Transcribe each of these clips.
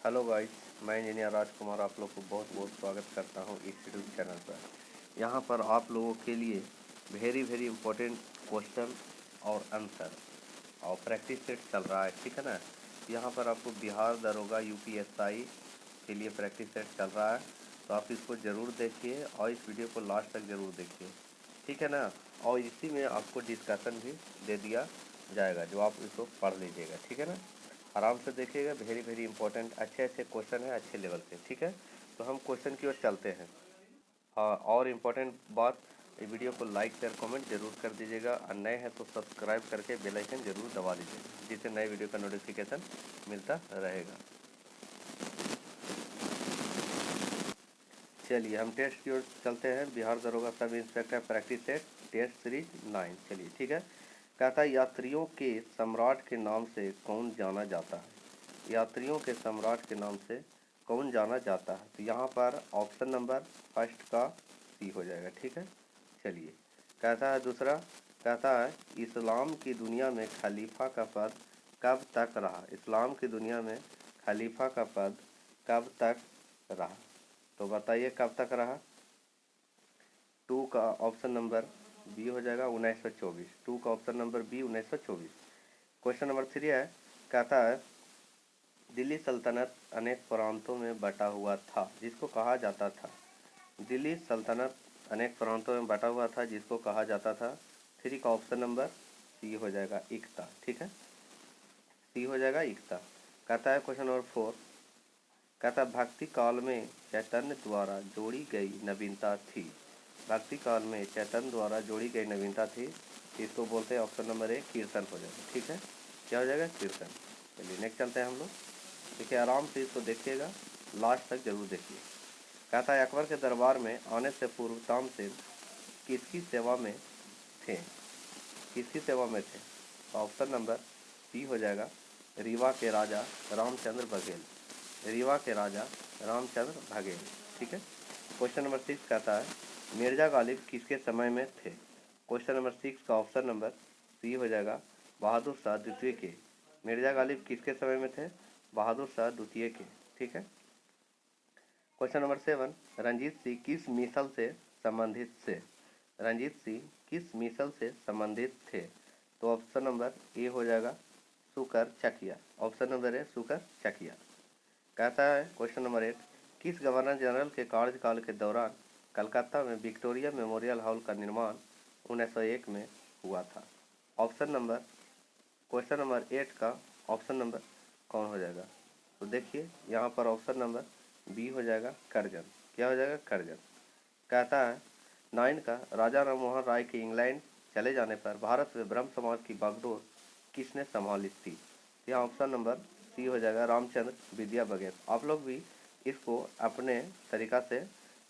Hello guys, मैं engineer राजकुमार आप लोग को बहुत बहुत स्वागत करता हूं इस यूट्यूब चैनल पर। यहां पर आप लोगों के लिए वेरी वेरी इंपॉर्टेंट क्वेश्चन और आंसर और प्रैक्टिस सेट चल रहा है, ठीक है ना। यहां पर आपको बिहार दरोगा यूपीएसआई के लिए प्रैक्टिस सेट चल रहा है, तो आप इसको ज़रूर देखिए और इस वीडियो को लास्ट तक ज़रूर देखिए, ठीक है ना। और इसी में आपको डिस्कशन भी दे दिया जाएगा, जो आप इसको पढ़ लीजिएगा, ठीक है ना। आराम से देखिएगा, वेरी वेरी इंपॉर्टेंट अच्छे अच्छे क्वेश्चन है, अच्छे लेवल पे, ठीक है। तो हम क्वेश्चन की ओर चलते हैं। हाँ, और इम्पोर्टेंट बात, ये वीडियो को लाइक शेयर कमेंट जरूर कर दीजिएगा और नए हैं तो सब्सक्राइब करके बेल आइकन जरूर दबा दीजिएगा, जिससे नए वीडियो का नोटिफिकेशन मिलता रहेगा। चलिए हम टेस्ट की ओर चलते हैं। बिहार दरोगा sub inspector practice set test series 9। चलिए ठीक है। कहता है यात्रियों के सम्राट के नाम से कौन जाना जाता है। यात्रियों के सम्राट के नाम से कौन जाना जाता है। तो यहाँ पर ऑप्शन नंबर फर्स्ट का सी हो जाएगा, ठीक है। चलिए कहता है दूसरा, कहता है इस्लाम की दुनिया में खलीफा का पद कब तक रहा। इस्लाम की दुनिया में खलीफा का पद कब तक रहा। तो बताइए कब तक रहा। टू का ऑप्शन नंबर बी हो जाएगा 1924। टू का option number B 1924। Question number 3 है, कहता है दिल्ली सल्तनत अनेक प्रांतों में बटा हुआ था जिसको कहा जाता था। दिल्ली सल्तनत अनेक प्रांतों में बटा हुआ था जिसको कहा जाता था। 3 का ऑप्शन नंबर सी हो जाएगा इकता, ठीक है। सी हो जाएगा इकता। कहता है क्वेश्चन नंबर 4, कहता भक्ति काल में चैतन्य द्वारा जोड़ी गई नवीनता थी। भक्ति काल में चैतन्य द्वारा जोड़ी गई नवीनता थी, इसको बोलते हैं ऑप्शन नंबर ए कीर्तन हो जाएगा, ठीक है। क्या हो जाएगा, कीर्तन। चलिए नेक्स्ट चलते हैं हम लोग। देखिए आराम से इसको देखिएगा, लास्ट तक जरूर देखिए। कहता है अकबर के दरबार में आने से पूर्व तामसेन किसकी सेवा में थे। किसकी सेवा में थे। ऑप्शन नंबर सी हो जाएगा रीवा के राजा रामचंद्र बघेल। रीवा के राजा रामचंद्र बघेल, ठीक है। क्वेश्चन नंबर 6 कहता है मिर्जा गालिब किसके समय में थे। क्वेश्चन नंबर 6 का ऑप्शन नंबर सी हो जाएगा बहादुर शाह द्वितीय के। मिर्जा गालिब किसके समय में थे, बहादुर शाह द्वितीय के, ठीक है। क्वेश्चन नंबर 7, रंजीत सिंह किस मिसल से संबंधित थे। रंजीत सिंह किस मिसल से संबंधित थे। तो ऑप्शन नंबर ए हो जाएगा सुकर चकिया। ऑप्शन नंबर ए सुकर चकिया। कहता है क्वेश्चन नंबर 8, किस गवर्नर जनरल के कार्यकाल के दौरान कलकत्ता में विक्टोरिया मेमोरियल हॉल का निर्माण 1901 में हुआ था। ऑप्शन नंबर, क्वेश्चन नंबर 8 का ऑप्शन नंबर कौन हो जाएगा। तो देखिए यहाँ पर ऑप्शन नंबर बी हो जाएगा करजन। क्या हो जाएगा, करजन। कहता है 9 का राजा राममोहन राय के इंग्लैंड चले जाने पर भारत में ब्रह्म समाज की बागडोर किसने संभाली थी। यहाँ ऑप्शन नंबर सी हो जाएगा रामचंद्र विद्या बघेल। आप लोग भी इसको अपने तरीका से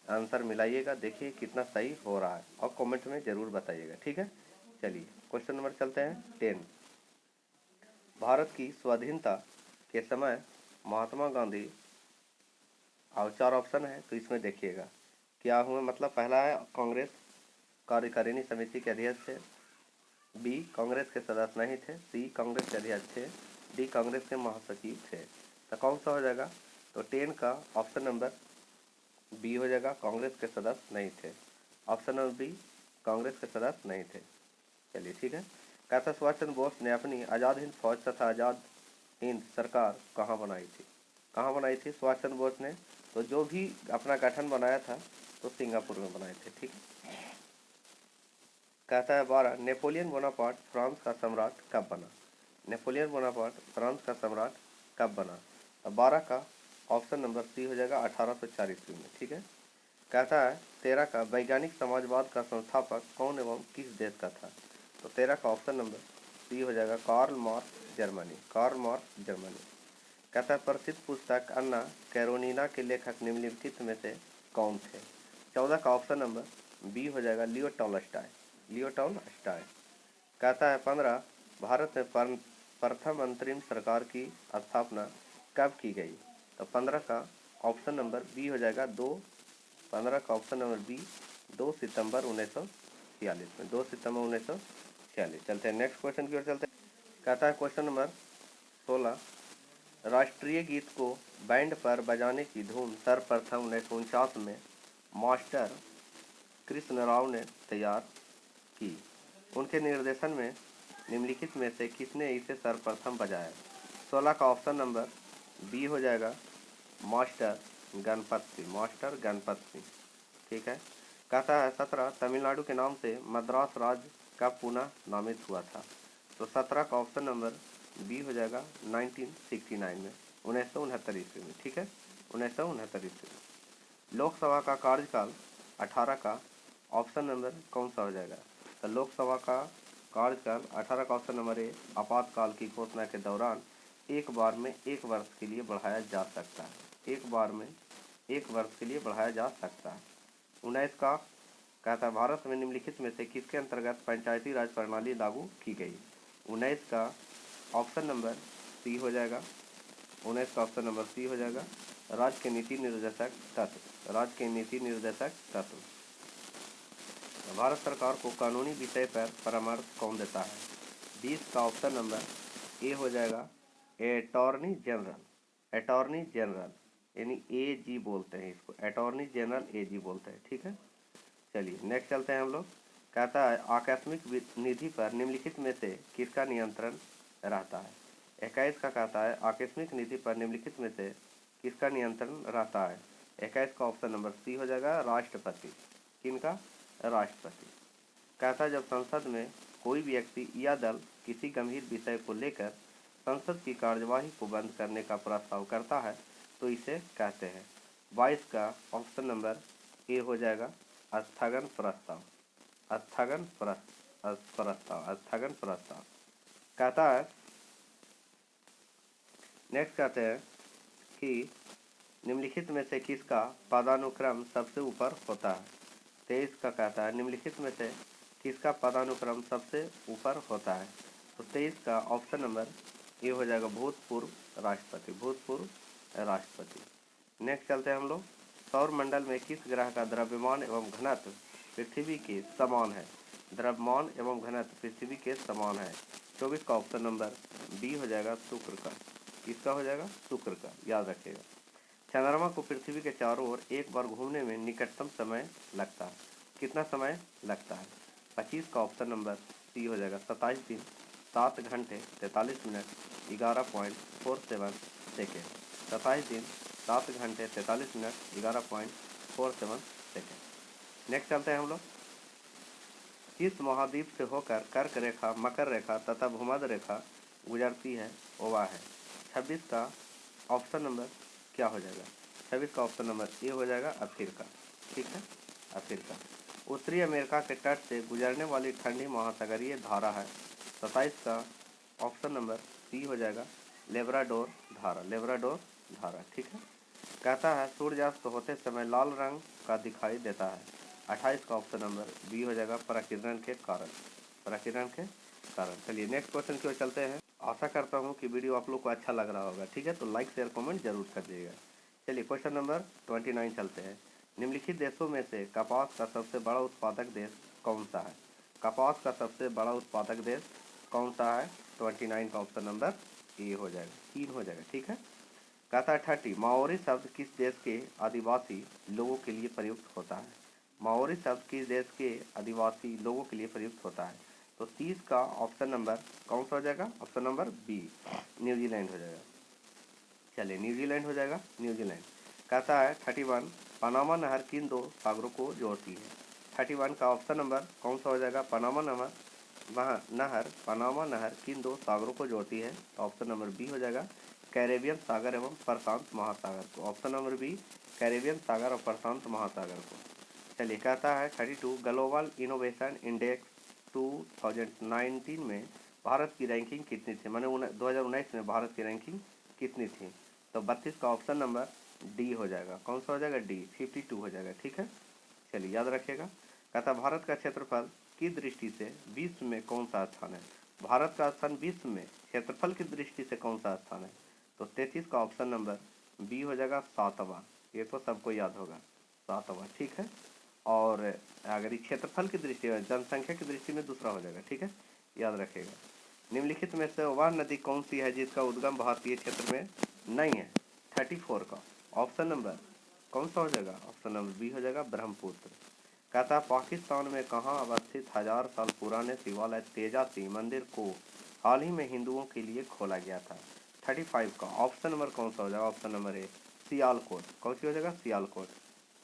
आंसर मिलाइएगा, देखिए कितना सही हो रहा है और कमेंट में ज़रूर बताइएगा, ठीक है। चलिए क्वेश्चन नंबर चलते हैं 10। भारत की स्वाधीनता के समय महात्मा गांधी, और 4 ऑप्शन है तो इसमें देखिएगा क्या हुआ। मतलब पहला है कांग्रेस कार्यकारिणी समिति के अध्यक्ष थे। बी कांग्रेस के सदस्य नहीं थे। सी कांग्रेस के अध्यक्ष थे। डी कांग्रेस के महासचिव थे। तो कौन सा हो जाएगा। तो 10 का ऑप्शन नंबर बी हो जाएगा कांग्रेस के सदस्य नहीं थे। ऑप्शन नंबर बी कांग्रेस के सदस्य नहीं थे। चलिए ठीक है। कहता सुभाष चंद्र बोस ने अपनी आज़ाद हिंद फौज तथा आज़ाद हिंद सरकार कहाँ बनाई थी। कहाँ बनाई थी सुभाष चंद्र बोस ने। तो जो भी अपना गठन बनाया था तो सिंगापुर में बनाए थे, ठीक। कहता है 12, नेपोलियन बोनापार्ट फ्रांस का सम्राट कब बना। नेपोलियन बोनापार्ट फ्रांस का सम्राट कब बना। अब 12 का ऑप्शन नंबर सी हो जाएगा 1804 ईस्वी में, ठीक है। कहता है 13 का वैज्ञानिक समाजवाद का संस्थापक कौन एवं किस देश का था। तो 13 का ऑप्शन नंबर सी हो जाएगा Karl Marx Germany. Karl Marx Germany. कहता है प्रसिद्ध पुस्तक अन्ना कैरोनीना के लेखक निम्नलिखित में से कौन थे। 14 का ऑप्शन नंबर बी हो जाएगा लियो टॉलस्टॉय। लियो टॉलस्टॉय। कहता है 15, भारत में प्रथम अंतरिम सरकार की स्थापना कब की गई। तो 15 का ऑप्शन नंबर बी हो जाएगा 15 का ऑप्शन नंबर बी 2 सितंबर 1946 में। 2 सितंबर 1946। चलते हैं नेक्स्ट क्वेश्चन की ओर चलते हैं। कहता है क्वेश्चन नंबर 16, राष्ट्रीय गीत को बैंड पर बजाने की धुन सर्वप्रथम 1949 में मास्टर कृष्ण राव ने तैयार की। उनके निर्देशन में निम्नलिखित में से किसने इसे सर्वप्रथम बजाया? 16 का ऑप्शन नंबर बी हो जाएगा मास्टर गणपत सिंह, मास्टर गणपत सिंह। ठीक है। कहता है 17 तमिलनाडु के नाम से मद्रास राज्य का पुनः नामित हुआ था। तो 17 का ऑप्शन नंबर बी हो जाएगा 1969 में, 1969 ईस्वी में। ठीक है, 1969 ईस्वी में। लोकसभा का कार्यकाल 18 का ऑप्शन नंबर कौन सा हो जाएगा? तो लोकसभा का कार्यकाल 18 का ऑप्शन नंबर ए आपातकाल की घोषणा के दौरान एक बार में 1 वर्ष के लिए बढ़ाया जा सकता है। एक बार में 1 वर्ष के लिए बढ़ाया जा सकता है। 19 का कहता है भारत में निम्नलिखित में से किसके अंतर्गत पंचायती राज प्रणाली लागू की गई? 19 का ऑप्शन नंबर सी हो जाएगा, 19 का ऑप्शन नंबर सी हो जाएगा राज्य के नीति निर्देशक तत्व, राज्य के नीति निर्देशक तत्व। भारत सरकार को कानूनी विषय पर परामर्श कौन देता है? 20 का ऑप्शन नंबर ए हो जाएगा अटॉर्नी जनरल, अटॉर्नी जनरल यानी एजी बोलते हैं इसको, अटॉर्नी जनरल एजी बोलते हैं। ठीक है, चलिए नेक्स्ट चलते हैं हम लोग। कहता है आकस्मिक निधि पर निम्नलिखित में से किसका नियंत्रण रहता है? 21 का कहता है आकस्मिक निधि पर निम्नलिखित में से किसका नियंत्रण रहता है? 21 का ऑप्शन नंबर सी हो जाएगा राष्ट्रपति। किनका? राष्ट्रपति। कहता है जब संसद में कोई व्यक्ति या दल किसी गंभीर विषय को लेकर संसद की कार्यवाही को बंद करने का प्रस्ताव करता है तो इसे कहते हैं। 22 का ऑप्शन नंबर ए हो जाएगा स्थगन प्रस्ताव, स्थगन प्रस्ताव, स्थगन प्रस्ताव। कहता है नेक्स्ट कहते हैं कि निम्नलिखित में से किसका पदानुक्रम सबसे ऊपर होता है? 23 का कहता है निम्नलिखित में से किसका पदानुक्रम सबसे ऊपर होता है? तो 23 का ऑप्शन नंबर ए हो जाएगा भूतपूर्व राष्ट्रपति, भूतपूर्व राष्ट्रपति। नेक्स्ट चलते हैं हम लोग। सौर मंडल में किस ग्रह का द्रव्यमान एवं घनत्व पृथ्वी के समान है? द्रव्यमान एवं घनत्व पृथ्वी के समान है। 24 का ऑप्शन नंबर बी हो जाएगा शुक्र का। किसका हो जाएगा? शुक्र का, याद रखिएगा। चंद्रमा को पृथ्वी के चारों ओर एक बार घूमने में निकटतम समय लगता है, कितना समय लगता है? 25 का ऑप्शन नंबर सी हो जाएगा 27 दिन 7 घंटे 43 मिनट 11.47 सेकेंड। 27 दिन 7 घंटे 43 मिनट 11.47 सेकेंड। नेक्स्ट चलते हैं हम लोग। किस महाद्वीप से होकर कर्क रेखा, मकर रेखा तथा भूमध्य रेखा गुजरती है? वह है 26 का ऑप्शन नंबर क्या हो जाएगा? 26 का ऑप्शन नंबर ए हो जाएगा अफ्रीका। ठीक है, अफ्रीका। उत्तरी अमेरिका के तट से गुजरने वाली ठंडी महासागरीय धारा है। 27 का ऑप्शन नंबर सी हो जाएगा लेब्राडोर धारा, लेब्राडोर धारा। ठीक है। कहता है सूर्यास्त होते समय लाल रंग का दिखाई देता है। 28 का ऑप्शन नंबर बी हो जाएगा प्रकीर्णन के कारण, प्रकीर्णन के कारण। चलिए नेक्स्ट क्वेश्चन की ओर चलते हैं। आशा करता हूँ कि वीडियो आप लोग को अच्छा लग रहा होगा। ठीक है, तो लाइक शेयर कमेंट जरूर कर दीजिएगा। चलिए क्वेश्चन नंबर 29 चलते हैं। निम्नलिखित देशों में से कपास का सबसे बड़ा उत्पादक देश कौन सा है? कपास का सबसे बड़ा उत्पादक देश कौन सा है? 29 का ऑप्शन नंबर ए हो जाएगा, 3 हो जाएगा। ठीक है। कहता है 30 माओरी शब्द किस देश के आदिवासी लोगों के लिए प्रयुक्त होता है? माओरी शब्द किस देश के आदिवासी लोगों के लिए प्रयुक्त होता है? तो 30 का ऑप्शन नंबर कौन सा हो जाएगा? ऑप्शन नंबर बी न्यूजीलैंड हो जाएगा। चलिए न्यूजीलैंड हो जाएगा, न्यूजीलैंड। कहता है 31 पनामा नहर किन 2 सागरों को जोड़ती है? 31 का ऑप्शन नंबर कौन सा हो जाएगा? पनामा नहर किन 2 सागरों को जोड़ती है? ऑप्शन नंबर बी हो जाएगा कैरेबियन सागर एवं प्रशांत महासागर को। ऑप्शन नंबर बी कैरेबियन सागर और प्रशांत महासागर को। चलिए कहता है 32 ग्लोबल इनोवेशन इंडेक्स 2019 में भारत की रैंकिंग कितनी थी? मैंने 2019 में भारत की रैंकिंग कितनी थी? तो 32 का ऑप्शन नंबर डी हो जाएगा। कौन सा हो जाएगा? डी 52 हो जाएगा। ठीक है, चलिए याद रखिएगा। कहता भारत का क्षेत्रफल की दृष्टि से विश्व में कौन सा स्थान है? भारत का स्थान विश्व में क्षेत्रफल की दृष्टि से कौन सा स्थान है? तो 33 का ऑप्शन नंबर बी हो जाएगा 7वां। ये तो सबको याद होगा, 7वां। ठीक है, और अगर क्षेत्रफल की दृष्टि में, जनसंख्या की दृष्टि में दूसरा हो जाएगा। ठीक है, याद रखिएगा। निम्नलिखित में से वह नदी कौन सी है जिसका उद्गम भारतीय क्षेत्र में नहीं है 34 का। ऑप्शन नंबर कौन सा हो जाएगा? ऑप्शन नंबर बी हो जाएगा ब्रह्मपुत्र। कहता है पाकिस्तान में कहाँ अवस्थित 1000 साल पुराने शिवालय तेजा सिंह मंदिर को हाल ही में हिंदुओं के लिए खोला गया था? 35 का। ऑप्शन नंबर कौन सा हो जाएगा? Option number A Sialkot. कौन सी हो जाएगा? सियालकोट।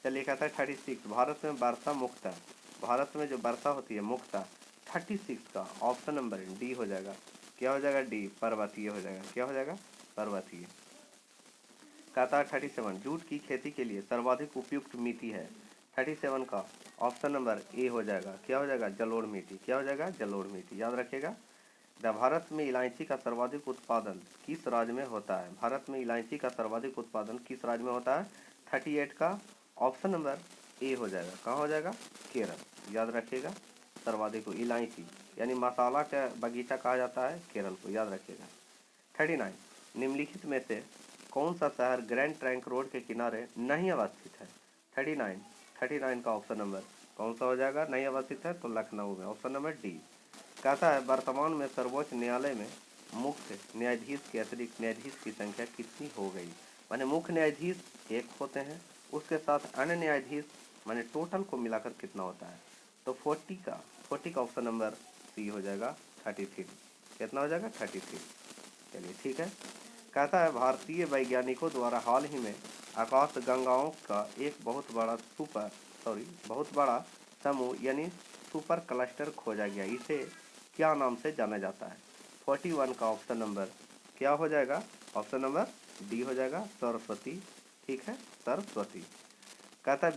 चलिए कहता है 36 भारत में वर्षा मुक्त है, भारत में जो वर्षा होती है मुक्त है। 36 का ऑप्शन नंबर डी हो जाएगा। क्या हो जाएगा? डी पर्वतीय हो जाएगा। क्या हो जाएगा? पर्वतीय। कहता है 37 जूट की खेती के लिए सर्वाधिक उपयुक्त मिट्टी है। 37 का ऑप्शन नंबर ए हो जाएगा। क्या हो जाएगा? जलोढ़ मिट्टी। क्या हो जाएगा? जलोढ़ मिट्टी। याद रखिएगा। भारत में इलायची का सर्वाधिक उत्पादन किस राज्य में होता है? भारत में इलायची का सर्वाधिक उत्पादन किस राज्य में होता है? 38 का ऑप्शन नंबर ए हो जाएगा। कहाँ हो जाएगा? केरल। याद रखिएगा। सर्वाधिक इलायची यानी मसाला का बगीचा कहा जाता है केरल को। याद रखिएगा। 39 निम्नलिखित में से कौन सा शहर ग्रैंड ट्रंक रोड के किनारे नहीं अवस्थित है? 39 का ऑप्शन नंबर कौन सा हो जाएगा? नहीं अवस्थित है तो लखनऊ में। Option number D. कहता है वर्तमान में सर्वोच्च न्यायालय में मुख्य न्यायाधीश के अतिरिक्त न्यायाधीश की संख्या कितनी हो गई? माने मुख्य न्यायाधीश एक होते हैं, उसके साथ अन्य न्यायाधीश माने टोटल को मिलाकर कितना होता है? तो 40 का ऑप्शन नंबर सी हो जाएगा 33। कितना हो जाएगा? 33। चलिए ठीक है। कहता है भारतीय वैज्ञानिकों द्वारा हाल ही में आकाश गंगाओं का एक बहुत बड़ा समूह यानी सुपर क्लस्टर खोजा गया। इसे क्या नाम से जाना जाता है? 41 का ऑप्शन नंबर क्या हो जाएगा? ऑप्शन नंबर डी हो जाएगा सरस्वती। ठीक है, सरस्वती। कहता है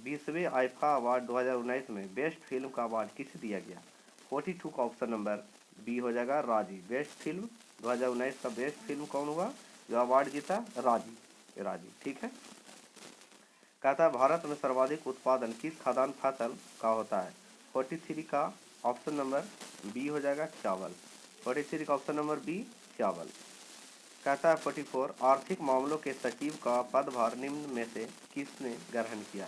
20वें आईफा अवार्ड 2019 में बेस्ट फिल्म का अवार्ड किसे दिया गया? 42 का ऑप्शन नंबर बी हो जाएगा राजी। बेस्ट फिल्म 2019 का बेस्ट फिल्म कौन हुआ जो अवार्ड जीता? राजी। ठीक है। कहता है भारत में सर्वाधिक उत्पादन किस खाद्यान्न फसल का होता है? 43 का ऑप्शन नंबर बी हो जाएगा चावल। 43 का ऑप्शन नंबर बी चावल। कहता है 44 आर्थिक मामलों के सचिव का पदभार निम्न में से किसने ग्रहण किया?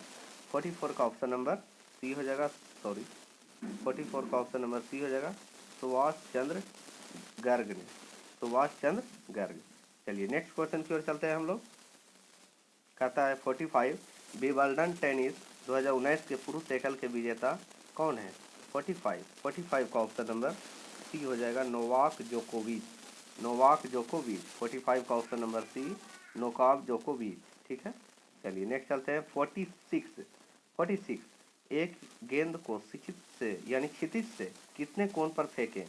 44 का ऑप्शन नंबर सी हो जाएगा 44 का ऑप्शन नंबर सी हो जाएगा सुभाष चंद्र गर्ग ने। सुभाष चंद्र गर्ग। चलिए नेक्स्ट क्वेश्चन की ओर चलते हैं हम लोग। कहता है 45 विंबलडन टेनिस 2019 के पुरुष एकल के विजेता कौन है? 45 का ऑप्शन नंबर सी हो जाएगा नोवाक जोकोविच। 45 का ऑप्शन नंबर सी नोवाक जोकोविच। ठीक है। चलिए नेक्स्ट चलते हैं 46 एक गेंद को क्षितिज से कितने कोण पर फेंकें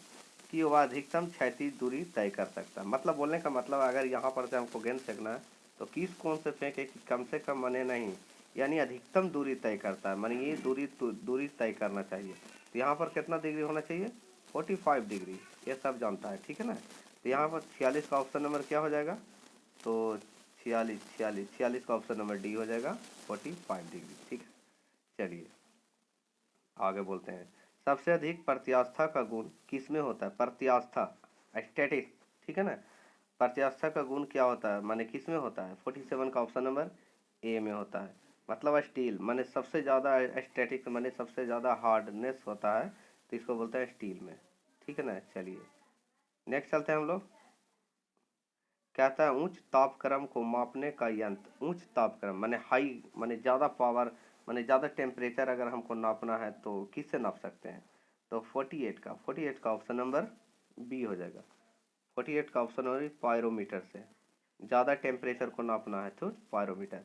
कि वह अधिकतम क्षैतिज दूरी तय कर सकता है? मतलब बोलने का मतलब अगर यहाँ पर से हमको गेंद फेंकना है तो किस कोण से फेंके कि कम से कम माने नहीं यानी अधिकतम दूरी तय करता है, माने ये दूरी तय करना चाहिए। तो यहाँ पर कितना डिग्री होना चाहिए? 45 डिग्री। ये सब जानता है। ठीक है ना। तो यहाँ पर 46 का ऑप्शन नंबर क्या हो जाएगा? तो 46 का ऑप्शन नंबर डी हो जाएगा 45 डिग्री। ठीक है। चलिए आगे बोलते हैं। सबसे अधिक प्रत्यास्था का गुण किसमें होता है? प्रत्यास्था स्टैटिक। ठीक है ना। प्रत्यास्था का गुण क्या होता है माने किस में होता है? 47 का ऑप्शन नंबर ए में होता है। मतलब स्टील माने सबसे ज़्यादा स्टैटिक माने सबसे ज़्यादा हार्डनेस होता है तो इसको बोलते हैं स्टील में। ठीक है ना। चलिए नेक्स्ट चलते हैं हम लोग। कहता है उच्च तापक्रम को मापने का यंत्र। उच्च तापक्रम माने हाई माने ज़्यादा पावर माने ज़्यादा टेम्परेचर अगर हमको नापना है तो किससे नाप सकते हैं? तो 48 का ऑप्शन नंबर बी हो जाएगा। 48 का ऑप्शन हो पायरोमीटर से। ज़्यादा टेम्परेचर को नापना है तो पायरोमीटर।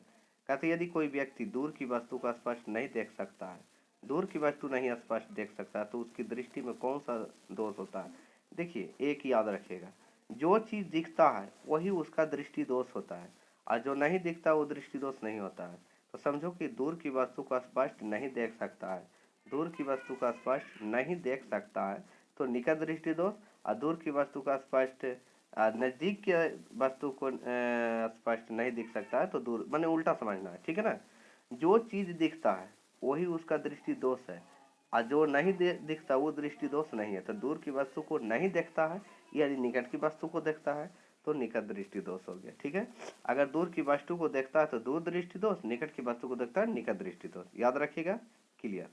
कहते यदि कोई व्यक्ति दूर की वस्तु को स्पष्ट नहीं देख सकता है, दूर की वस्तु नहीं स्पष्ट देख सकता है तो उसकी दृष्टि में कौन सा दोष होता है? देखिए एक याद रखिएगा, जो चीज़ दिखता है वही उसका दृष्टि दोष होता है और जो नहीं दिखता वो दृष्टि दोष नहीं होता है। तो समझो कि दूर की वस्तु को स्पष्ट नहीं देख सकता है, दूर की वस्तु का स्पष्ट नहीं देख सकता है तो निकट दृष्टि दोष, और दूर की वस्तु का स्पष्ट नज़दीक के वस्तु को स्पष्ट नहीं दिख सकता है तो दूर माने उल्टा समझना है। ठीक है ना। जो चीज़ दिखता है वही उसका दृष्टि दोष है और जो नहीं दिखता वो दृष्टि दोष नहीं है। तो दूर की वस्तु को नहीं देखता है यानी निकट की वस्तु को देखता है तो निकट दृष्टि दोष हो गया। ठीक है। अगर दूर की वस्तु को देखता है तो दूर दृष्टि दोष, निकट की वस्तु को देखता है निकट दृष्टि दोष। याद रखिएगा। क्लियर।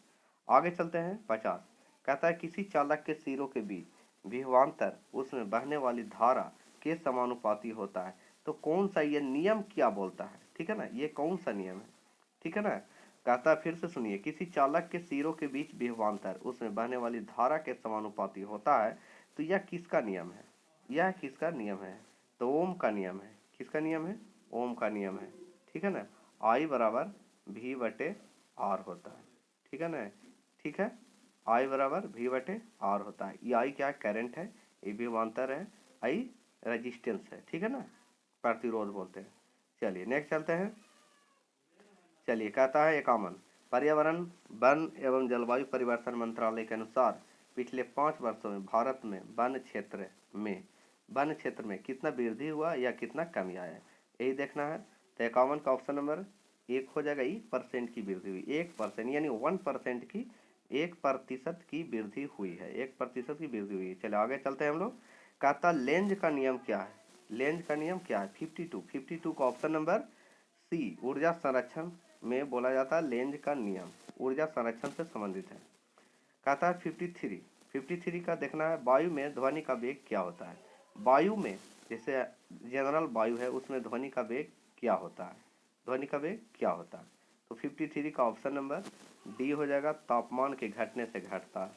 आगे चलते हैं 50। कहता है किसी चालक के सिरों के बीच विभवांतर उसमें बहने वाली धारा के समानुपाती होता है। तो कौन सा ये नियम क्या बोलता है, ठीक है ना, ये कौन सा नियम है, ठीक है ना। कहता है फिर से सुनिए, किसी चालक के सिरों के बीच विभवांतर उसमें बहने वाली धारा के समानुपाती होता है, तो यह किसका नियम है, यह किसका नियम है, तो ओम का नियम है। किसका नियम है, ओम का नियम है, ठीक है ना। आई बराबर भी बटे आर होता है, ठीक है ना, ठीक है, आई बराबर भी बटे आर होता है। ये आई क्या करंट है, ये विभवांतर है, आई रेजिस्टेंस है, ठीक है ना, प्रतिरोध बोलते हैं। चलिए नेक्स्ट चलते हैं। चलिए कहता है 51, पर्यावरण वन एवं जलवायु परिवर्तन मंत्रालय के अनुसार पिछले 5 वर्षों में भारत में वन क्षेत्र में कितना वृद्धि हुआ या कितना कमी आया है, यही देखना है। तो 51 का ऑप्शन नंबर 1 हो जाएगा, 1% की वृद्धि हुई, 1% यानी 1% की 1% की वृद्धि हुई है, 1% की वृद्धि हुई है। चलो आगे चलते हैं हम लोग। कहता लेंज का नियम क्या है, लेंज का नियम क्या है, 52 का ऑप्शन नंबर सी, ऊर्जा संरक्षण में बोला जाता है लेंज का नियम, ऊर्जा संरक्षण से संबंधित है। कहता है 53 का देखना है, वायु में ध्वनि का वेग क्या होता है, वायु में जैसे जनरल वायु है उसमें ध्वनि का वेग क्या होता है, ध्वनि का वेग क्या होता है, तो 53 का ऑप्शन नंबर डी हो जाएगा, तापमान के घटने से घटता है,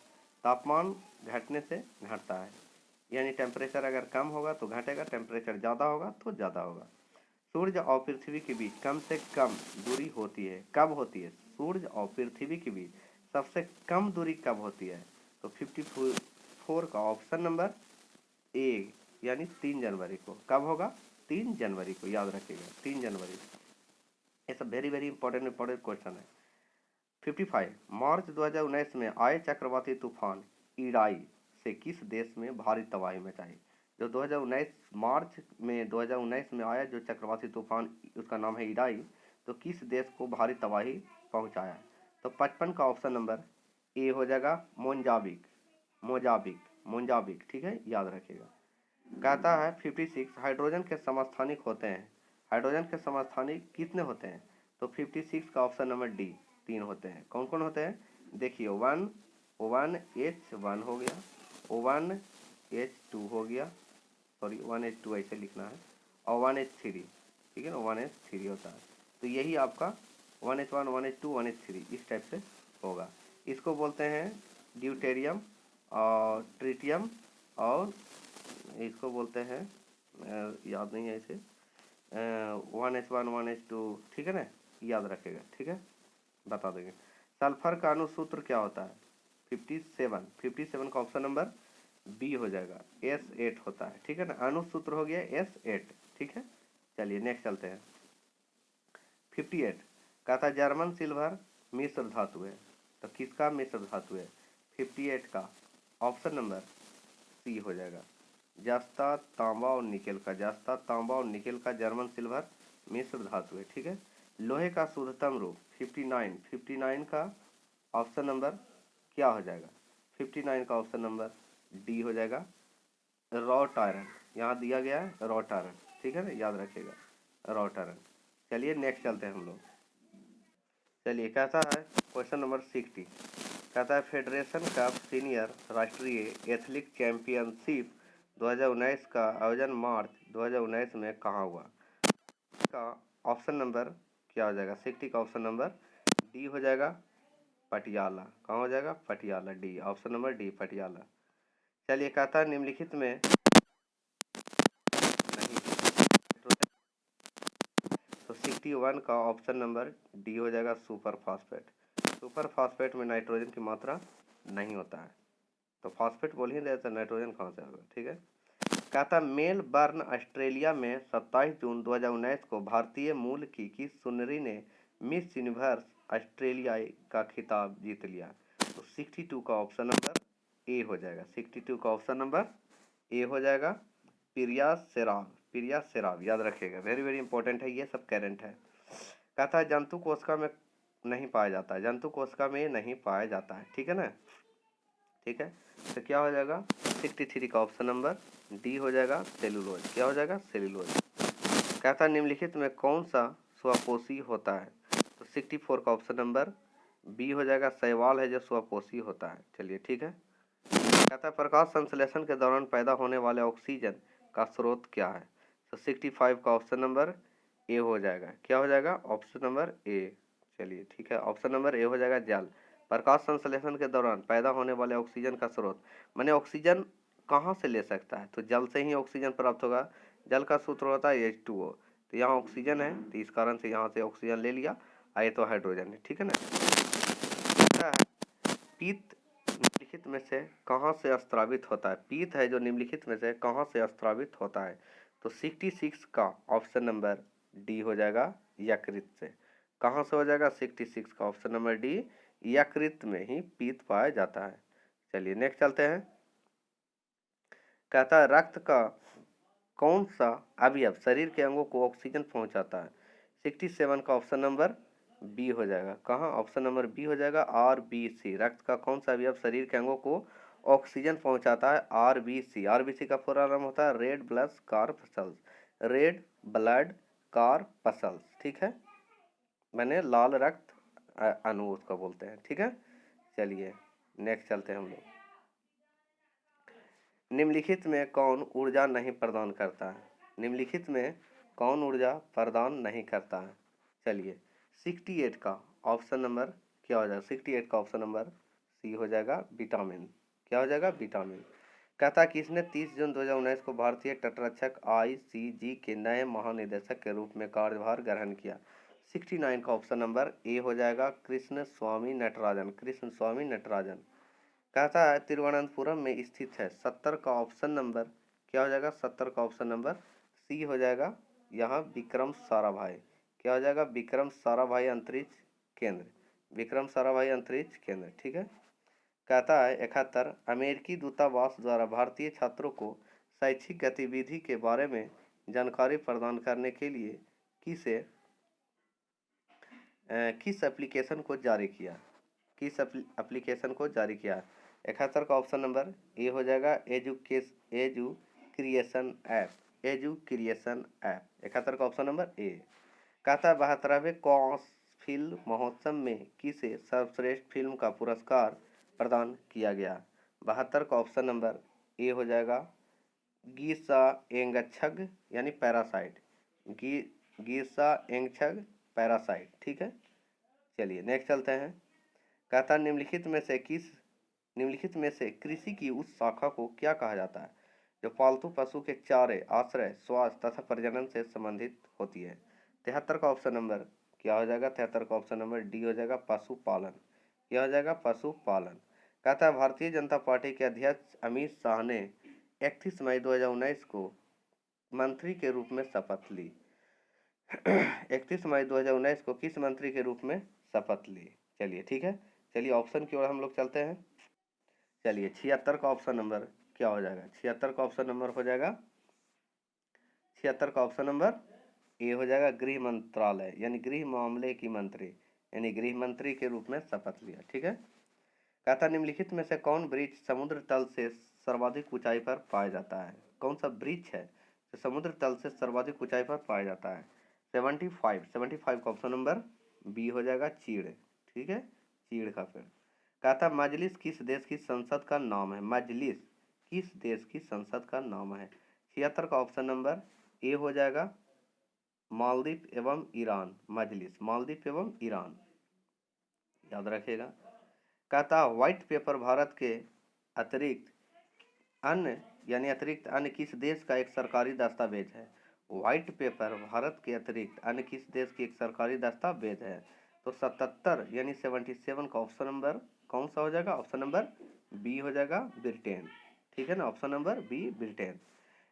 तापमान घटने से घटता है, यानी टेम्परेचर अगर कम होगा तो घटेगा, टेम्परेचर ज़्यादा होगा तो ज़्यादा होगा। सूर्य और पृथ्वी के बीच कम से कम दूरी होती है, कब होती है, सूर्य और पृथ्वी के बीच सबसे कम दूरी कब होती है, तो 54 का ऑप्शन नंबर ए, यानी 3 जनवरी को, कब होगा, 3 जनवरी को, याद रखिएगा 3 जनवरी। ये सब वेरी वेरी इंपॉर्टेंट क्वेश्चन है। 55, मार्च 2019 में आए चक्रवाती तूफान इडाई से किस देश में भारी तबाही मचाई, जो 2019 मार्च में 2019 में आया जो चक्रवाती तूफान, उसका नाम है इडाई, तो किस देश को भारी तबाही पहुंचाया, तो 55 का ऑप्शन नंबर ए हो जाएगा, मोजाम्बिक, ठीक है, याद रखिएगा। कहता है 56, हाइड्रोजन के समस्थानिक होते हैं, हाइड्रोजन के समस्थानिक कितने होते हैं, तो 56 का ऑप्शन नंबर डी, 3 होते हैं। कौन कौन होते हैं, देखिए 1H1 हो गया, 1H2 हो गया, सॉरी 1H2 ऐसे लिखना है, और 1H3, ठीक है ना, 1H3 होता है, तो यही आपका 1H1 1H2 1H3 इस टाइप से होगा। इसको बोलते हैं ड्यूटेरियम और ट्रिटियम, और इसको बोलते हैं याद नहीं है ऐसे, 1H1 1H2, ठीक है ना, याद रखेगा, ठीक है, बता देंगे। सल्फर का अणुसूत्र क्या होता है, 57 का ऑप्शन नंबर बी हो जाएगा, S8 होता है, ठीक है ना, अणुसूत्र हो गया S8, ठीक है। चलिए नेक्स्ट चलते हैं। 58 कहता है जर्मन सिल्वर मिश्र धातु है, तो किसका मिश्र धातु है, 58 का ऑप्शन नंबर सी हो जाएगा, जस्ता तांबा और निकेल का, जस्ता तांबा और निकेल का जर्मन सिल्वर मिश्र धातु है, ठीक है। लोहे का शुद्धतम रूप 59 का ऑप्शन नंबर क्या हो जाएगा, 59 का ऑप्शन नंबर डी हो जाएगा, रॉट आयरन, यहाँ दिया गया है रॉट आयरन, ठीक है ना, याद रखिएगा रॉट आयरन। चलिए नेक्स्ट चलते हैं हम लोग। चलिए कहता है क्वेश्चन नंबर 60, कहता है फेडरेशन कप सीनियर राष्ट्रीय एथलेटिक चैंपियनशिप 2019 का आयोजन मार्च 2019 में कहाँ हुआ, का ऑप्शन नंबर क्या हो जाएगा, 60 का ऑप्शन नंबर डी हो जाएगा, पटियाला, कहाँ हो जाएगा, Patiala, D, option number D, Patiala. चलिए कहता है निम्नलिखित में नहीं, तो 61 का ऑप्शन नंबर डी हो जाएगा, सुपर फास्फेट, सुपर फास्फेट में नाइट्रोजन की मात्रा नहीं होता है, तो फास्फेट बोल ही रहे तो नाइट्रोजन कहाँ से होगा, ठीक है। कहता मेलबर्न ऑस्ट्रेलिया में 27 जून 2019 को भारतीय मूल की किस सुंदरी ने मिस यूनिवर्स ऑस्ट्रेलिया का खिताब जीत लिया, तो 62 का ऑप्शन नंबर ए हो जाएगा, 62 का ऑप्शन नंबर ए हो जाएगा, प्रिया सेराव, याद रखिएगा, वेरी वेरी इंपॉर्टेंट है, ये सब करंट है। कहता है जंतु कोशिका में नहीं पाया जाता है, जंतु कोशिका में नहीं पाया जाता है, ठीक है ना, ठीक है, तो क्या हो जाएगा, 63 का ऑप्शन नंबर डी हो जाएगा, सेलुलोज, क्या हो जाएगा, सेलुलोज। कहता है निम्नलिखित में कौन सा स्वपोषी होता है, तो 64 का ऑप्शन नंबर बी हो जाएगा, शैवाल है जो स्वपोषी होता है। चलिए ठीक है। कहता है प्रकाश संश्लेषण के दौरान पैदा होने वाले ऑक्सीजन का स्रोत क्या है, तो 65 का ऑप्शन नंबर ए हो जाएगा। क्या हो जाएगा? Option number A. चलिए ठीक है, ऑप्शन नंबर ए हो जाएगा जल। प्रकाश संश्लेषण के दौरान पैदा होने वाले ऑक्सीजन का स्रोत, माने ऑक्सीजन कहाँ से ले सकता है? तो जल से ही ऑक्सीजन प्राप्त होगा। जल का सूत्र होता है H2O। तो यहाँ ऑक्सीजन है तो इस कारण से यहाँ से ऑक्सीजन ले लिया, आए तो हाइड्रोजन है, ठीक है ना। पीत निम्नलिखित में से कहाँ से स्त्रावित होता है? पीत है जो निम्नलिखित में से कहाँ से स्त्रावित होता है? तो 66 का ऑप्शन नंबर डी हो जाएगा, यकृत से। कहाँ से हो जाएगा? 66 का ऑप्शन नंबर डी, यकृत में ही पीत पाया जाता है। चलिए नेक्स्ट चलते हैं। कहता है रक्त का कौन सा अवयव शरीर के अंगों को ऑक्सीजन पहुंचाता है? 67 का ऑप्शन नंबर बी हो जाएगा। कहाँ? ऑप्शन नंबर बी हो जाएगा, RBC। रक्त का कौन सा अवयव शरीर के अंगों को ऑक्सीजन पहुंचाता है? RBC। RBC का पूरा नाम होता है red blood corpuscles. Red blood corpuscles, ठीक है, मैंने लाल रक्त अणु उसको बोलते हैं, ठीक है। चलिए नेक्स्ट चलते हैं हम लोग। निम्नलिखित में कौन ऊर्जा नहीं प्रदान करता है? निम्नलिखित में कौन ऊर्जा प्रदान नहीं करता है? चलिए 68 का ऑप्शन नंबर क्या हो जाएगा? 68 का ऑप्शन नंबर सी हो जाएगा, विटामिन। क्या हो जाएगा? विटामिन। कहता है किसने 30 जून 2019 को भारतीय तटरक्षक ICG के नए महानिदेशक के रूप में कार्यभार ग्रहण किया? 69 का ऑप्शन नंबर ए हो जाएगा, कृष्ण स्वामी नटराजन। कृष्ण स्वामी नटराजन। कहता है तिरुवनंतपुरम में स्थित है। 70 का ऑप्शन नंबर क्या हो जाएगा? 70 का ऑप्शन नंबर सी हो जाएगा, यहाँ विक्रम साराभाई। क्या हो जाएगा? विक्रम साराभाई अंतरिक्ष केंद्र। विक्रम साराभाई अंतरिक्ष केंद्र, ठीक है। कहता है 71 अमेरिकी दूतावास द्वारा भारतीय छात्रों को शैक्षिक गतिविधि के बारे में जानकारी प्रदान करने के लिए किस एप्लीकेशन को जारी किया? किस एप्लीकेशन को जारी किया? 71 का ऑप्शन नंबर ए हो जाएगा, edu creation app. Edu creation app, 71 का ऑप्शन नंबर ए। कहता है 72वें कांस फिल्म महोत्सव में किसे सर्वश्रेष्ठ फिल्म का पुरस्कार प्रदान किया गया? 72 का ऑप्शन नंबर ए हो जाएगा, गीसा एंगछग यानी पैरासाइट। गीसा एंगछग पैरासाइट, ठीक है। चलिए नेक्स्ट चलते हैं। कहता निम्नलिखित में से कृषि की उस शाखा को क्या कहा जाता है जो पालतू पशु के चारे, आश्रय, स्वास्थ्य तथा प्रजनन से संबंधित होती है? 73 का ऑप्शन नंबर क्या हो जाएगा? 73 का ऑप्शन नंबर डी हो जाएगा, पशुपालन। क्या हो जाएगा? पशुपालन। कहता है भारतीय जनता पार्टी के अध्यक्ष अमित शाह ने 31 मई 2019 को मंत्री के रूप में शपथ ली। 31 मई 2019 को किस मंत्री के रूप में शपथ ली? चलिए ठीक है, चलिए ऑप्शन की ओर हम लोग चलते हैं। चलिए 76 का ऑप्शन नंबर क्या हो जाएगा? 76 का ऑप्शन नंबर हो जाएगा, 76 का ऑप्शन नंबर ए हो जाएगा, गृह मंत्रालय यानी गृह मामले की मंत्री, यानी गृह मंत्री के रूप में शपथ लिया, ठीक है। कहता निम्नलिखित में से कौन वृक्ष समुद्र तल से सर्वाधिक ऊंचाई पर पाया जाता है? कौन सा वृक्ष है जो समुद्र तल से सर्वाधिक ऊंचाई पर पाया जाता है? 75 का ऑप्शन नंबर बी हो जाएगा, चीड़, ठीक है, चीड़ का पेड़। कहता मजलिस किस देश की संसद का नाम है? मजलिस किस देश की संसद का नाम है? 76 का ऑप्शन नंबर ए हो जाएगा, मालदीव एवं ईरान। मजलिस मालदीव एवं ईरान, याद रखिएगा। कहता व्हाइट पेपर भारत के अतिरिक्त अन्य किस देश का एक सरकारी दस्तावेज है? व्हाइट पेपर भारत के अतिरिक्त अन्य किस देश की एक सरकारी दस्तावेज है? तो 77 यानी 77 का ऑप्शन नंबर कौन सा हो जाएगा? ऑप्शन नंबर बी हो जाएगा, ब्रिटेन, ठीक है ना, ऑप्शन नंबर बी, ब्रिटेन।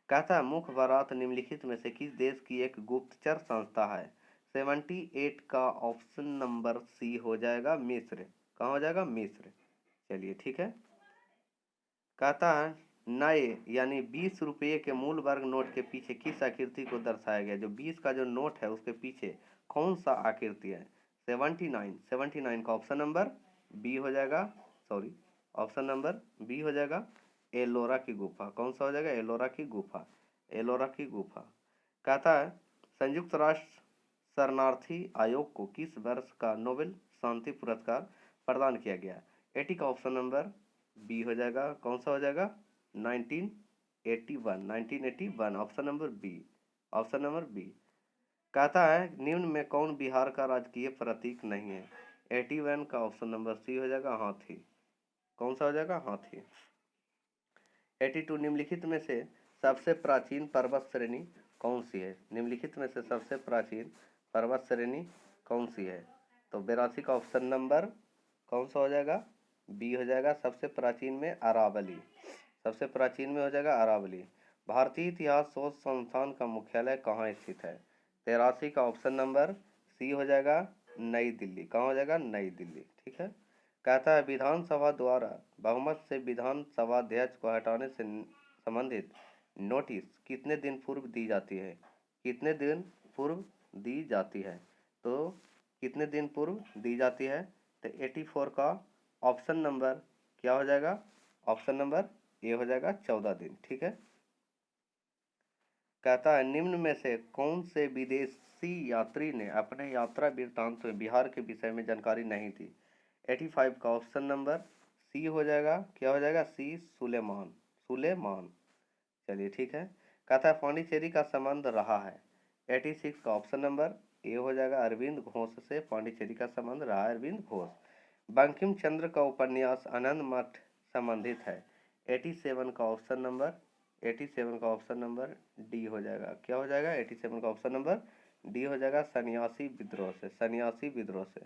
कहता है मुख्य बारात निम्नलिखित में से किस देश की एक गुप्तचर संस्था है? 78 का ऑप्शन नंबर सी हो जाएगा, मिस्र। कहाँ हो जाएगा? मिस्र। चलिए ठीक है। कहता है नए यानी 20 रुपये के मूल वर्ग नोट के पीछे किस आकृति को दर्शाया गया? जो 20 का जो नोट है उसके पीछे कौन सा आकृति है? 79 का ऑप्शन नंबर बी हो जाएगा, सॉरी, ऑप्शन नंबर बी हो जाएगा, एलोरा की गुफा। कौन सा हो जाएगा? एलोरा की गुफा, एलोरा की गुफा। कहता है संयुक्त राष्ट्र शरणार्थी आयोग को किस वर्ष का नोबेल शांति पुरस्कार प्रदान किया गया? 80 का ऑप्शन नंबर बी हो जाएगा, कौन सा हो जाएगा? 1981 option number B, option number B. कहता है निम्न में कौन बिहार का राजकीय प्रतीक नहीं है? 81 का ऑप्शन नंबर सी हो जाएगा हाथी। कौन सा हो जाएगा? हाथी। 82 निम्नलिखित में से सबसे प्राचीन पर्वत श्रेणी कौन सी है? निम्नलिखित में से सबसे प्राचीन पर्वत श्रेणी कौन सी है? तो 82 का ऑप्शन नंबर कौन सा हो जाएगा? बी हो जाएगा। सबसे प्राचीन में अरावली। सबसे प्राचीन में हो जाएगा अरावली। भारतीय इतिहास शोध संस्थान का मुख्यालय कहाँ स्थित है? 83 का ऑप्शन नंबर सी हो जाएगा नई दिल्ली। कहाँ हो जाएगा? नई दिल्ली। ठीक है। कहता है विधानसभा द्वारा बहुमत से विधानसभा अध्यक्ष को हटाने से संबंधित नोटिस कितने दिन पूर्व दी जाती है? कितने दिन पूर्व दी जाती है? तो कितने दिन पूर्व दी जाती है? तो 84 का ऑप्शन नंबर क्या हो जाएगा? ऑप्शन नंबर ए हो जाएगा 14 दिन। ठीक है। कहता है निम्न में से कौन से विदेशी यात्री ने अपने यात्रा वृत्तांत में बिहार के विषय में जानकारी नहीं दी? 85 का ऑप्शन नंबर सी हो जाएगा। क्या हो जाएगा? सी सुलेमान। सुलेमान। चलिए ठीक है। कहता है पांडिचेरी का संबंध रहा है? 86 का ऑप्शन नंबर ए हो जाएगा अरविंद घोष से पांडिचेरी का संबंध रहा है, अरविंद घोष। बंकिम चंद्र का उपन्यास आनंद मठ संबंधित है? 87 का ऑप्शन नंबर 87 का ऑप्शन नंबर डी हो जाएगा। क्या हो जाएगा? 87 का ऑप्शन नंबर डी हो जाएगा सन्यासी विद्रोह से। सन्यासी विद्रोह से।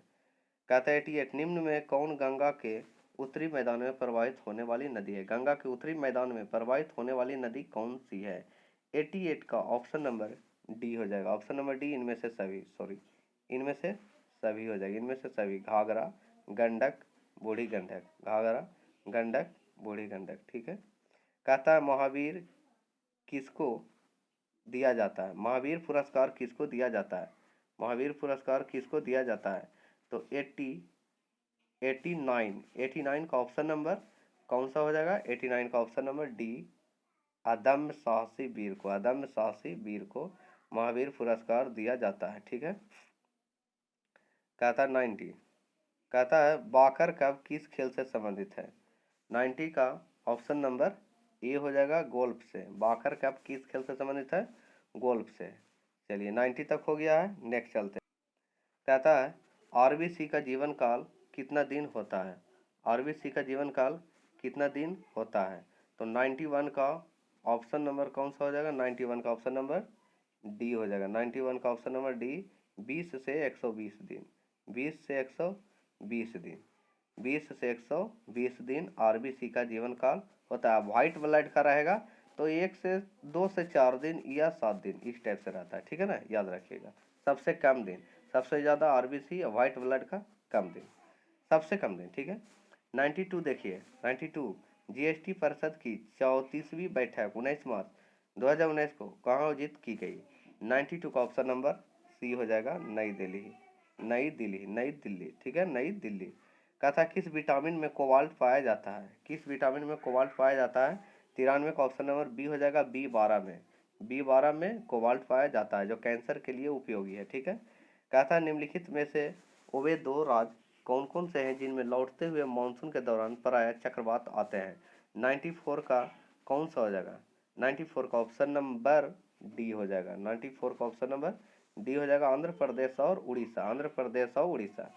कहता है 88 निम्न में कौन गंगा के उत्तरी मैदान में प्रवाहित होने वाली नदी है? गंगा के उत्तरी मैदान में प्रवाहित होने वाली नदी कौन सी है? 88 का ऑप्शन नंबर डी हो जाएगा। ऑप्शन नंबर डी इनमें से सभी, सॉरी इनमें से सभी हो जाएगी। इनमें से सभी, घाघरा, गंडक, बूढ़ी गंडक। घाघरा, गंडक, बूढ़ी गंडक। ठीक है। कहता है महावीर किसको दिया जाता है? महावीर पुरस्कार किसको दिया जाता है? महावीर पुरस्कार किसको दिया जाता है? तो 89 का ऑप्शन नंबर कौन सा हो जाएगा? 89 का ऑप्शन नंबर डी अदम्य साहसी वीर को, अदम्य साहसी वीर को महावीर पुरस्कार दिया जाता है। ठीक है। कहता है 90। कहता है बाकर कप किस खेल से संबंधित है? 90 का ऑप्शन नंबर ए हो जाएगा गोल्फ से। बाकर कप किस खेल से संबंधित है? गोल्फ से। चलिए 90 तक हो गया है। नेक्स्ट चलते हैं। कहता है आरबीसी का जीवन काल कितना दिन होता है? आरबीसी का जीवन काल कितना दिन होता है? तो 91 का ऑप्शन नंबर कौन सा हो जाएगा? 91 का ऑप्शन नंबर डी हो जाएगा। 91 का ऑप्शन नंबर डी 20 से 120 दिन। 20 से 120 दिन। 20 से 120 दिन आरबीसी का जीवन काल होता है। व्हाइट ब्लड का रहेगा तो 2 से 4 दिन या 7 दिन इस टाइप से रहता है। ठीक है ना, याद रखिएगा। सबसे कम दिन, सबसे ज़्यादा आरबीसी या व्हाइट ब्लड का कम दिन, सबसे कम दिन। ठीक है। 92 देखिए। 92 जीएसटी परिषद की 34वीं बैठक 19 मार्च 2019 को कहाँ आयोजित की गई? 92 का ऑप्शन नंबर सी हो जाएगा नई दिल्ली। नई दिल्ली, नई दिल्ली। ठीक है, नई दिल्ली। कहा था किस विटामिन में कोबाल्ट पाया जाता है? किस विटामिन में कोबाल्ट पाया जाता है? 93 का ऑप्शन नंबर बी हो जाएगा B12 में। B12 में कोबाल्ट पाया जाता है जो कैंसर के लिए उपयोगी है। ठीक है। कहा था निम्नलिखित में से वे 2 राज्य कौन कौन से हैं जिनमें लौटते हुए मानसून के दौरान प्रायः चक्रवात आते हैं? 94 का कौन सा हो जाएगा? 94 का ऑप्शन नंबर डी हो जाएगा। 94 का ऑप्शन नंबर डी हो जाएगा आंध्र प्रदेश और उड़ीसा। आंध्र प्रदेश और उड़ीसा।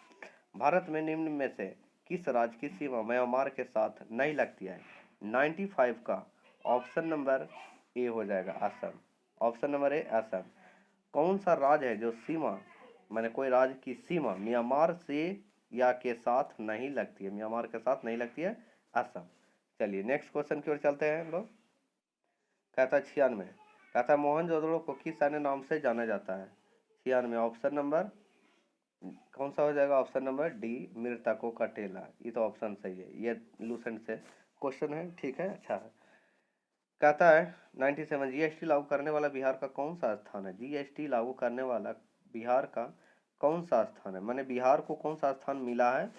भारत में निम्न में से किस राज्य की सीमा म्यांमार के साथ नहीं लगती है? 95 का ऑप्शन नंबर ए हो जाएगा Assam. Option number A Assam. कौन सा राज्य है जो सीमा, माने कोई राज्य की सीमा म्यांमार से या के साथ नहीं लगती है? म्यांमार के साथ नहीं लगती है, असम। चलिए नेक्स्ट क्वेश्चन की ओर चलते हैं हम लोग। कहता है 96। कहता है मोहनजोदड़ो को किस अन्य नाम से जाना जाता है? 96 ऑप्शन नंबर कौन सा हो जाएगा? ऑप्शन नंबर डी मृतकों का टेला। ये तो ऑप्शन सही है, ये लूसेंट से क्वेश्चन है। ठीक है, अच्छा है। कहता है 97 जीएसटी लागू करने वाला बिहार का कौन सा स्थान है? जीएसटी लागू करने वाला बिहार का कौन सा स्थान है? माने बिहार को कौन सा स्थान मिला है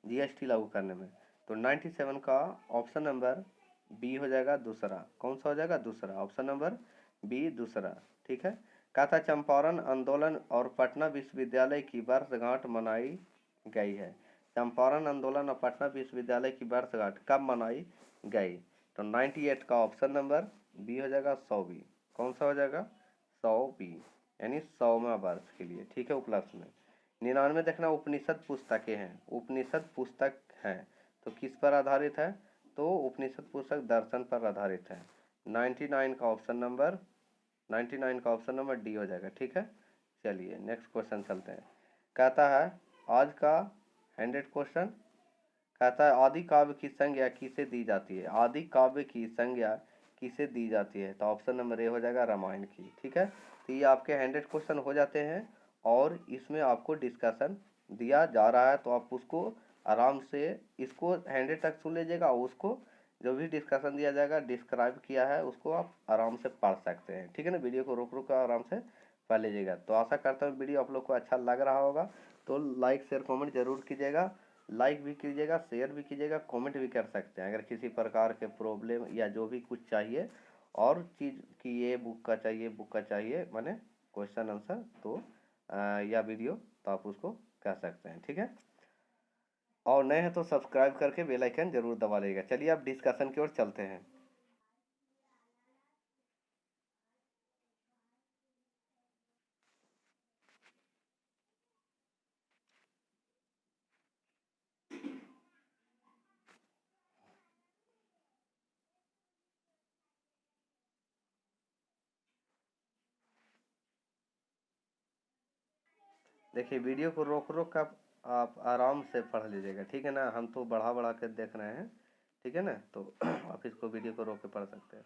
जीएसटी लागू करने में? तो 97 का ऑप्शन नंबर बी हो जाएगा दूसरा। कौन सा हो जाएगा? दूसरा। ऑप्शन नंबर बी दूसरा। ठीक है। कहा था चंपारण आंदोलन और पटना विश्वविद्यालय की वर्षगांठ मनाई गई है। चंपारण आंदोलन और पटना विश्वविद्यालय की वर्षगांठ कब मनाई गई? तो 98 का ऑप्शन नंबर बी हो जाएगा 100 बी। कौन सा हो जाएगा? 100 यानी 100वां वर्ष के लिए, ठीक है, उपलक्ष्य में। 99 देखना उपनिषद पुस्तकें हैं, उपनिषद पुस्तक हैं, तो किस पर आधारित है, तो उपनिषद पुस्तक दर्शन पर आधारित है। 99 का ऑप्शन नंबर 99 का ऑप्शन नंबर डी हो जाएगा, ठीक है। चलिए नेक्स्ट क्वेश्चन चलते हैं। कहता है आज का 100 क्वेश्चन, कहता है आदि काव्य की संज्ञा किसे दी जाती है, आदि काव्य की संज्ञा किसे दी जाती है, तो ऑप्शन नंबर ए हो जाएगा रामायण की, ठीक है। तो ये आपके 100 क्वेश्चन हो जाते हैं और इसमें आपको डिस्कशन दिया जा रहा है, तो आप उसको आराम से इसको 100 तक सुन लीजिएगा, उसको जो भी डिस्कशन दिया जाएगा डिस्क्राइब किया है उसको आप आराम से पढ़ सकते हैं, ठीक है ना। वीडियो को रोक रोक कर आराम से पढ़ लीजिएगा। तो आशा करता हूँ वीडियो आप लोग को अच्छा लग रहा होगा, तो लाइक शेयर कमेंट जरूर कीजिएगा, लाइक भी कीजिएगा, शेयर भी कीजिएगा, कमेंट भी कर सकते हैं अगर किसी प्रकार के प्रॉब्लम या जो भी कुछ चाहिए और चीज़ कि ये बुक का चाहिए माने क्वेश्चन आंसर, तो या वीडियो, तो आप उसको कह सकते हैं, ठीक है। और नए हैं तो सब्सक्राइब करके बेल आइकन जरूर दबा लीजिएगा। चलिए अब डिस्कशन की ओर चलते हैं। देखिए वीडियो को रोक रोक कर आप आराम से पढ़ लीजिएगा, ठीक है ना। हम तो बढ़ा बढ़ा कर देख रहे हैं, ठीक है ना, तो आप इसको वीडियो को रोक के पढ़ सकते हैं।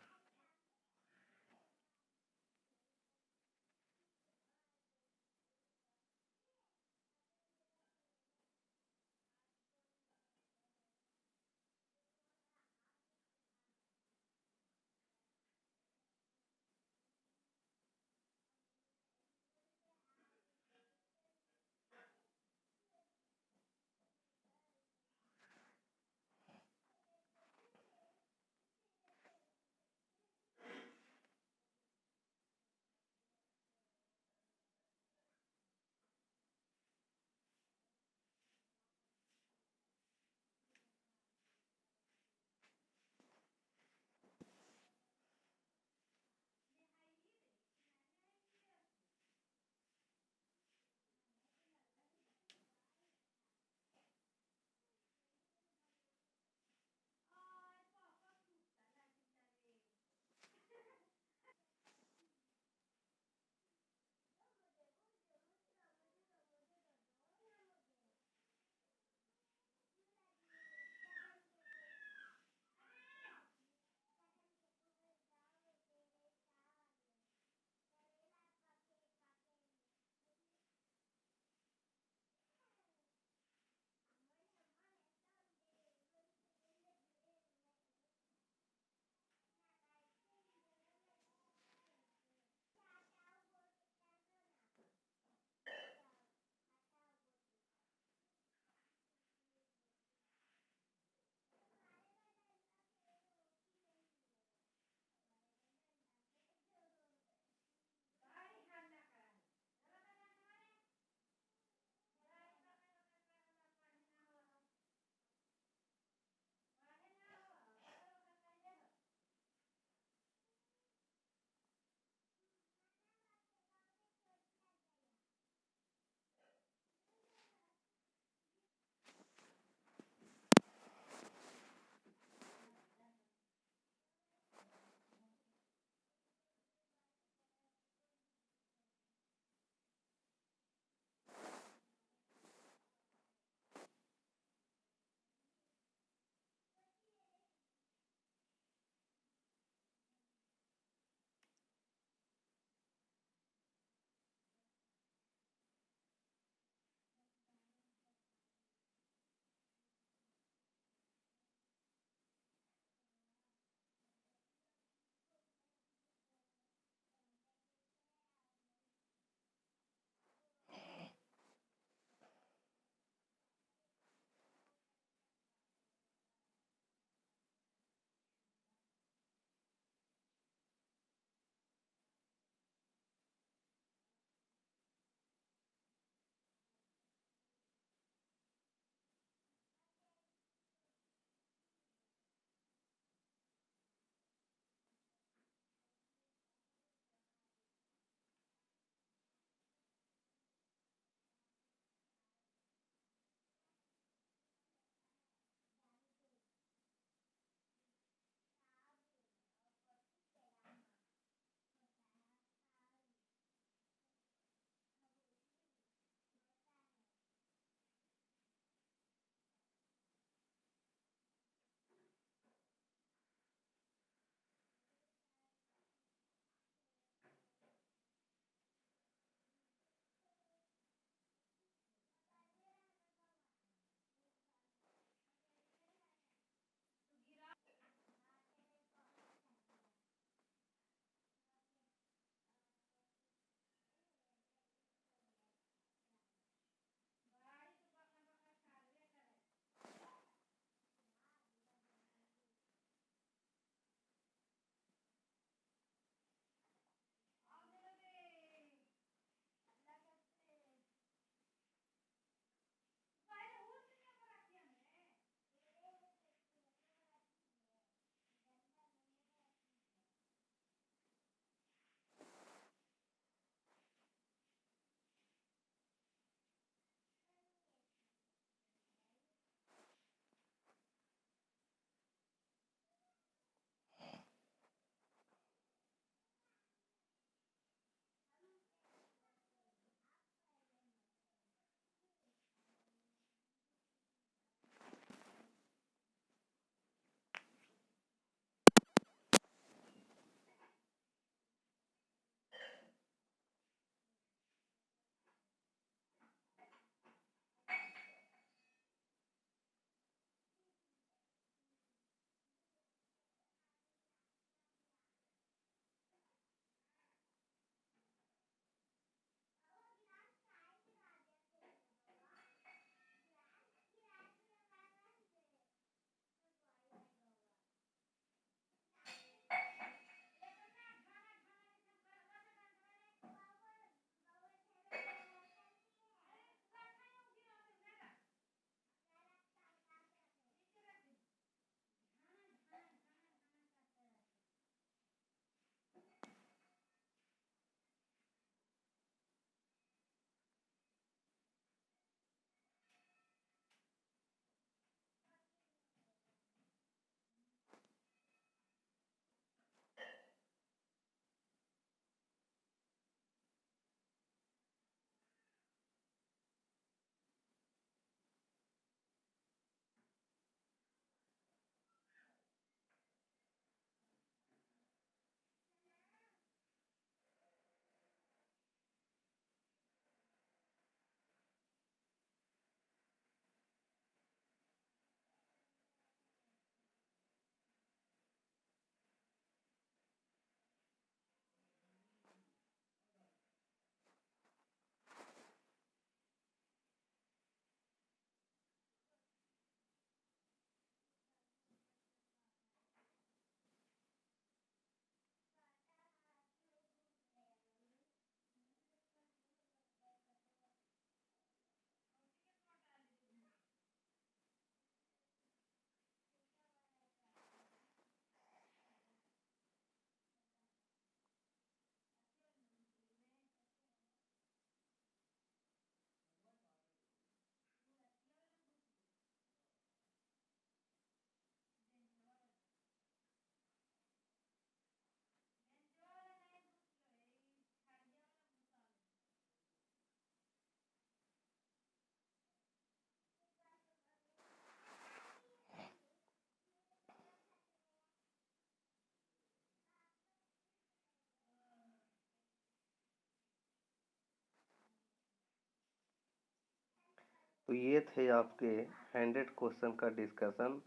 तो ये थे आपके 100 क्वेश्चन का डिस्कशन।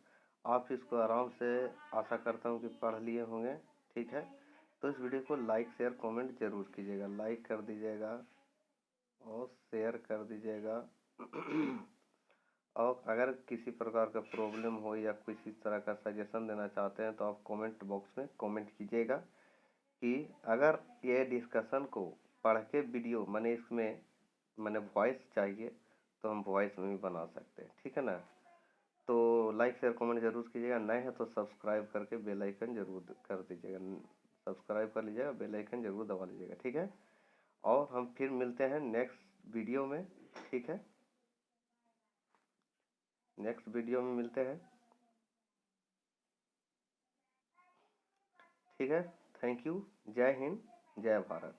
आप इसको आराम से, आशा करता हूँ कि पढ़ लिए होंगे। ठीक है, तो इस वीडियो को लाइक शेयर कमेंट जरूर कीजिएगा, लाइक कर दीजिएगा और शेयर कर दीजिएगा। और अगर किसी प्रकार का प्रॉब्लम हो या किसी तरह का सजेशन देना चाहते हैं तो आप कमेंट बॉक्स में कमेंट कीजिएगा कि अगर ये डिस्कशन को पढ़ के वीडियो मैंने वॉइस चाहिए तो हम वॉइस में भी बना सकते हैं। ठीक है ना, तो लाइक शेयर कमेंट जरूर कीजिएगा। नए हैं तो सब्सक्राइब करके बेल आइकन जरूर कर दीजिएगा, सब्सक्राइब कर लीजिएगा, बेल आइकन जरूर दबा लीजिएगा। ठीक है, और हम फिर मिलते हैं नेक्स्ट वीडियो में। ठीक है, नेक्स्ट वीडियो में मिलते हैं। ठीक है, थैंक यू। जय हिंद, जय भारत।